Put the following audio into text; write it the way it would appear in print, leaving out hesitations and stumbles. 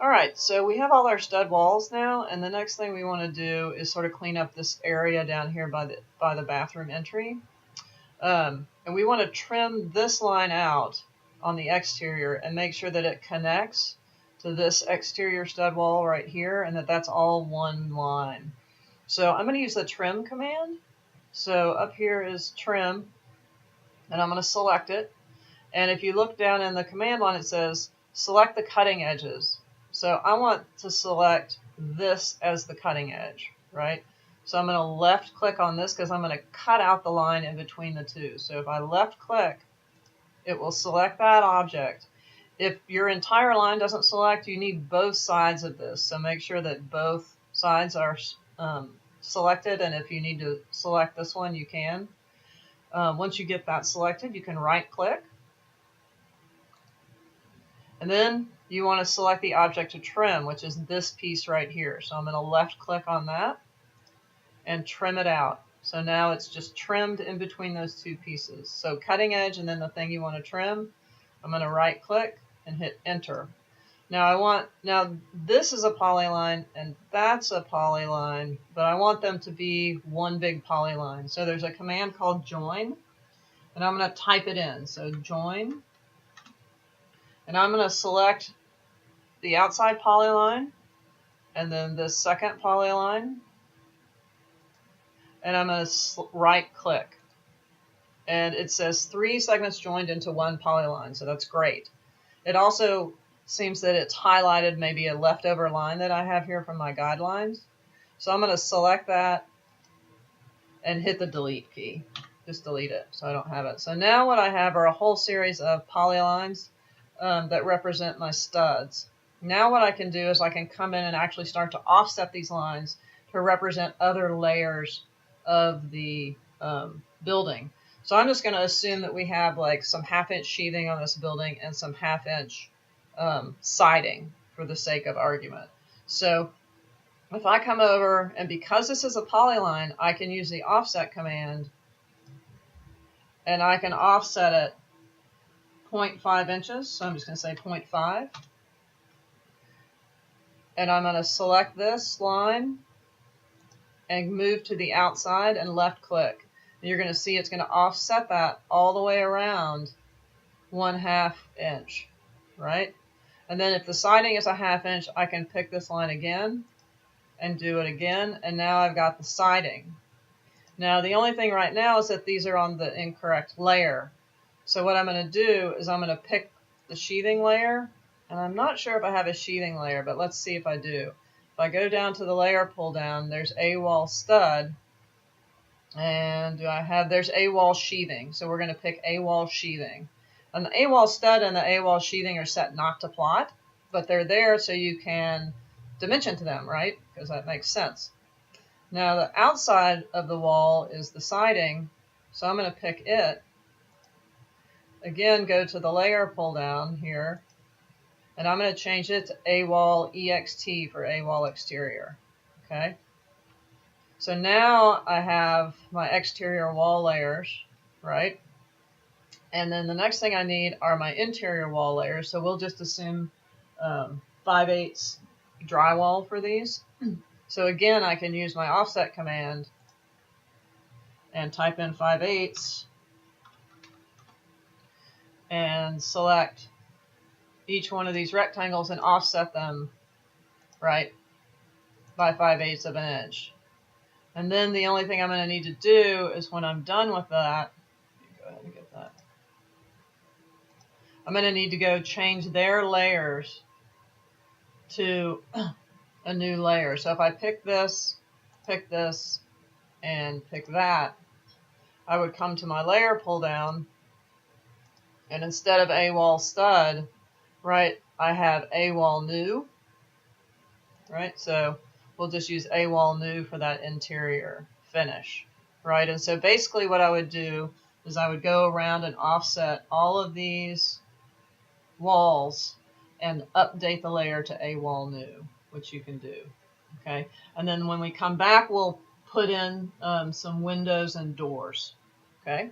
Alright, so we have all our stud walls now, and the next thing we want to do is sort of clean up this area down here by the bathroom entry. And we want to trim this line out on the exterior and make sure that it connects to this exterior stud wall right here, and that's all one line. So I'm going to use the trim command. So up here is trim, and I'm going to select it. And if you look down in the command line, it says select the cutting edges. So I want to select this as the cutting edge, right? So I'm going to left click on this because I'm going to cut out the line in between the two. So if I left click, it will select that object. If your entire line doesn't select, you need both sides of this. So make sure that both sides are selected, and if you need to select this one, you can. Once you get that selected, you can right click. And then you want to select the object to trim, which is this piece right here. So I'm going to left click on that and trim it out. So now it's just trimmed in between those two pieces. So cutting edge and then the thing you want to trim, I'm going to right click and hit enter. Now this is a polyline and that's a polyline, but I want them to be one big polyline. So there's a command called join, and I'm going to type it in. So join, and I'm going to select the outside polyline and then this second polyline, and I'm going to right click, and it says 3 segments joined into one polyline, so that's great. It also seems that it's highlighted maybe a leftover line that I have here from my guidelines. So I'm going to select that and hit the delete key. Just delete it so I don't have it. So now what I have are a whole series of polylines that represent my studs. Now what I can do is I can come in and actually start to offset these lines to represent other layers of the building. So I'm just going to assume that we have like some 1/2-inch sheathing on this building and some 1/2-inch siding for the sake of argument. So if I come over, and because this is a polyline, I can use the offset command, and I can offset it 0.5 inches. So I'm just going to say 0.5. And I'm going to select this line and move to the outside and left click. And you're going to see it's going to offset that all the way around 1/2 inch, right? And then if the siding is a 1/2 inch, I can pick this line again and do it again. And now I've got the siding. Now the only thing right now is that these are on the incorrect layer. So what I'm going to do is I'm going to pick the sheathing layer. And I'm not sure if I have a sheathing layer, but let's see if I do. If I go down to the layer pull down, there's A-wall stud. And there's A-wall sheathing. So we're going to pick A-wall sheathing. And the A-wall stud and the A-wall sheathing are set not to plot, but they're there so you can dimension to them, right? Because that makes sense. Now the outside of the wall is the siding. So I'm going to pick it. Again, go to the layer pull down here. And I'm going to change it to A-wall EXT for A-wall exterior. Okay. So now I have my exterior wall layers, right? And then the next thing I need are my interior wall layers. So we'll just assume 5/8 drywall for these. So again, I can use my offset command and type in 5/8 and select each one of these rectangles and offset them, right, by 5/8 of an inch. And then the only thing I'm going to need to do is when I'm done with that, go ahead and get that. I'm going to need to go change their layers to a new layer. So if I pick this, and pick that, I would come to my layer pull down, and instead of A-wall stud, right, I have A-wall new, right? So we'll just use A-wall new for that interior finish, right? And so basically what I would do is I would go around and offset all of these walls and update the layer to A-wall new, which you can do, okay? And then when we come back, we'll put in some windows and doors, okay?